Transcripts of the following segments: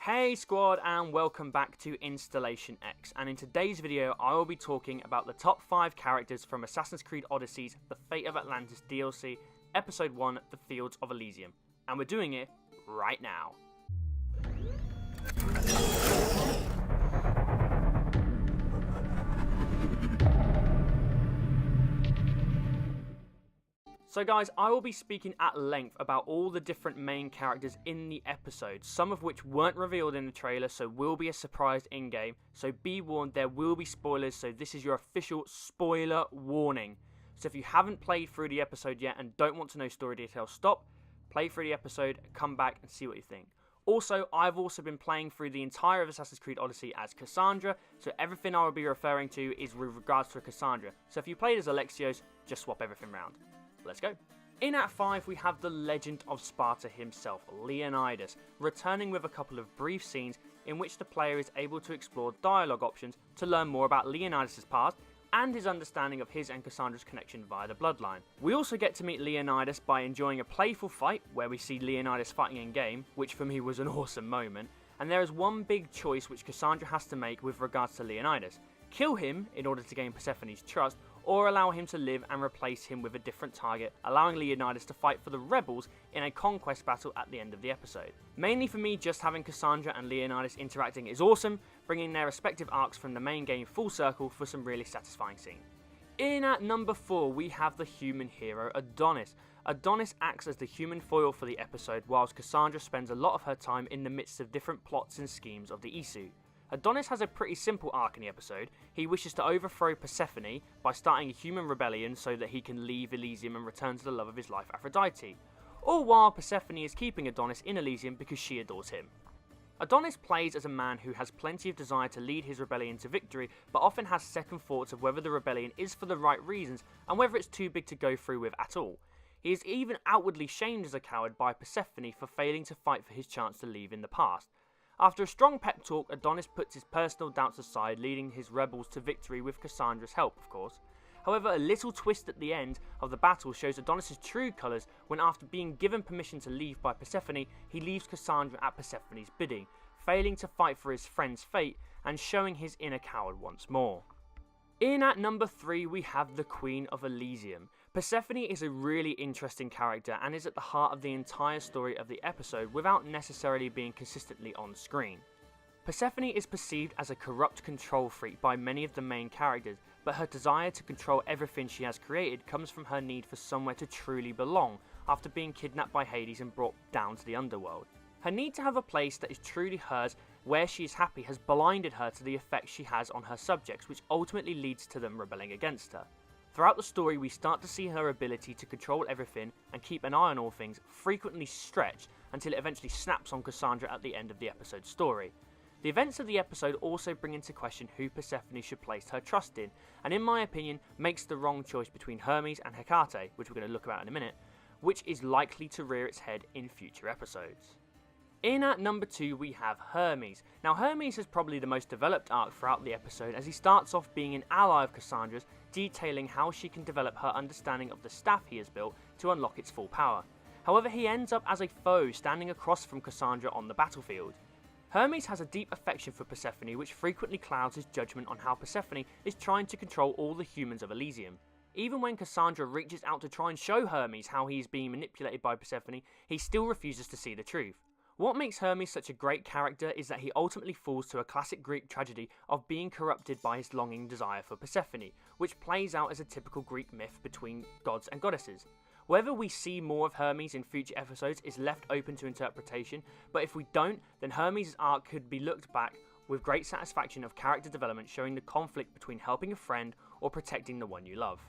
Hey squad, and welcome back to InstallationX, and in today's video I will be talking about the top 5 characters from Assassin's Creed Odyssey's The Fate of Atlantis DLC, Episode 1, The Fields of Elysium, and we're doing it right now. So guys, I will be speaking at length about all the different main characters in the episode, some of which weren't revealed in the trailer, so will be a surprise in-game. So be warned, there will be spoilers, so this is your official spoiler warning. So if you haven't played through the episode yet and don't want to know story details, stop, play through the episode, come back and see what you think. Also, I've also been playing through the entire of Assassin's Creed Odyssey as Cassandra, so everything I will be referring to is with regards to Cassandra. So if you played as Alexios, just swap everything around. Let's go. In Act 5 we have the legend of Sparta himself, Leonidas, returning with a couple of brief scenes in which the player is able to explore dialogue options to learn more about Leonidas' past and his understanding of his and Cassandra's connection via the bloodline. We also get to meet Leonidas by enjoying a playful fight where we see Leonidas fighting in game, which for me was an awesome moment, and there is one big choice which Cassandra has to make with regards to Leonidas. Kill him in order to gain Persephone's trust, or allow him to live and replace him with a different target, allowing Leonidas to fight for the rebels in a conquest battle at the end of the episode. Mainly for me, just having Cassandra and Leonidas interacting is awesome, bringing their respective arcs from the main game full circle for some really satisfying scenes. In at number 4 we have the human hero Adonis. Adonis acts as the human foil for the episode, whilst Cassandra spends a lot of her time in the midst of different plots and schemes of the Isu. Adonis has a pretty simple arc in the episode. He wishes to overthrow Persephone by starting a human rebellion so that he can leave Elysium and return to the love of his life, Aphrodite. All while Persephone is keeping Adonis in Elysium because she adores him. Adonis plays as a man who has plenty of desire to lead his rebellion to victory, but often has second thoughts of whether the rebellion is for the right reasons and whether it's too big to go through with at all. He is even outwardly shamed as a coward by Persephone for failing to fight for his chance to leave in the past. After a strong pep talk, Adonis puts his personal doubts aside, leading his rebels to victory with Cassandra's help, of course. However, a little twist at the end of the battle shows Adonis' true colours when, after being given permission to leave by Persephone, he leaves Cassandra at Persephone's bidding, failing to fight for his friend's fate and showing his inner coward once more. In at number 3 we have the Queen of Elysium. Persephone is a really interesting character and is at the heart of the entire story of the episode without necessarily being consistently on screen. Persephone is perceived as a corrupt control freak by many of the main characters, but her desire to control everything she has created comes from her need for somewhere to truly belong after being kidnapped by Hades and brought down to the underworld. Her need to have a place that is truly hers where she is happy has blinded her to the effect she has on her subjects, which ultimately leads to them rebelling against her. Throughout the story we start to see her ability to control everything and keep an eye on all things frequently stretched until it eventually snaps on Cassandra at the end of the episode's story. The events of the episode also bring into question who Persephone should place her trust in, and in my opinion makes the wrong choice between Hermes and Hikari, which we're going to look about in a minute, which is likely to rear its head in future episodes. In at number 2 we have Hermes. Now Hermes has probably the most developed arc throughout the episode, as he starts off being an ally of Cassandra's, detailing how she can develop her understanding of the staff he has built to unlock its full power. However, he ends up as a foe standing across from Cassandra on the battlefield. Hermes has a deep affection for Persephone, which frequently clouds his judgment on how Persephone is trying to control all the humans of Elysium. Even when Cassandra reaches out to try and show Hermes how he is being manipulated by Persephone, he still refuses to see the truth. What makes Hermes such a great character is that he ultimately falls to a classic Greek tragedy of being corrupted by his longing desire for Persephone, which plays out as a typical Greek myth between gods and goddesses. Whether we see more of Hermes in future episodes is left open to interpretation, but if we don't, then Hermes' arc could be looked back with great satisfaction of character development, showing the conflict between helping a friend or protecting the one you love.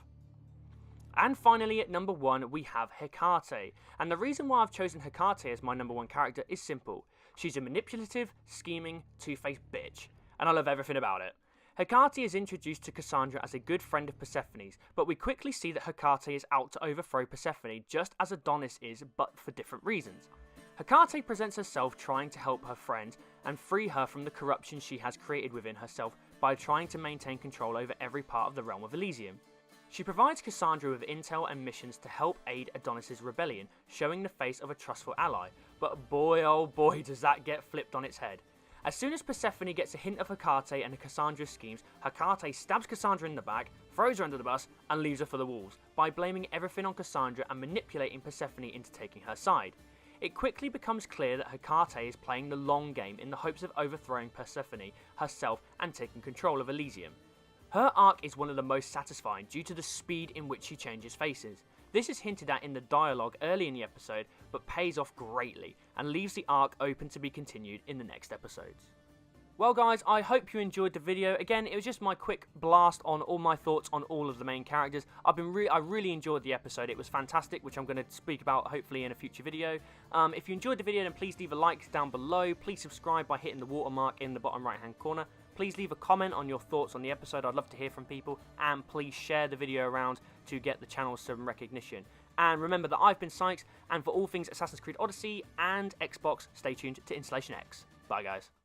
And finally at number 1 we have Hikari, and the reason why I've chosen Hikari as my number 1 character is simple. She's a manipulative, scheming, two-faced bitch, and I love everything about it. Hikari is introduced to Cassandra as a good friend of Persephone's, but we quickly see that Hikari is out to overthrow Persephone just as Adonis is, but for different reasons. Hikari presents herself trying to help her friend and free her from the corruption she has created within herself by trying to maintain control over every part of the realm of Elysium. She provides Cassandra with intel and missions to help aid Adonis' rebellion, showing the face of a trustful ally, but boy oh boy does that get flipped on its head. As soon as Persephone gets a hint of Hecate and Cassandra's schemes, Hecate stabs Cassandra in the back, throws her under the bus, and leaves her for the wolves, by blaming everything on Cassandra and manipulating Persephone into taking her side. It quickly becomes clear that Hecate is playing the long game in the hopes of overthrowing Persephone herself and taking control of Elysium. Her arc is one of the most satisfying due to the speed in which she changes faces. This is hinted at in the dialogue early in the episode, but pays off greatly, and leaves the arc open to be continued in the next episodes. Well guys, I hope you enjoyed the video. Again, it was just my quick blast on all my thoughts on all of the main characters. I really enjoyed the episode. It was fantastic, which I'm going to speak about hopefully in a future video. If you enjoyed the video, then please leave a like down below. Please subscribe by hitting the watermark in the bottom right hand corner. Please leave a comment on your thoughts on the episode. I'd love to hear from people. And please share the video around to get the channel some recognition. And remember that I've been Sykes, and for all things Assassin's Creed Odyssey and Xbox, stay tuned to InstallationX. Bye guys.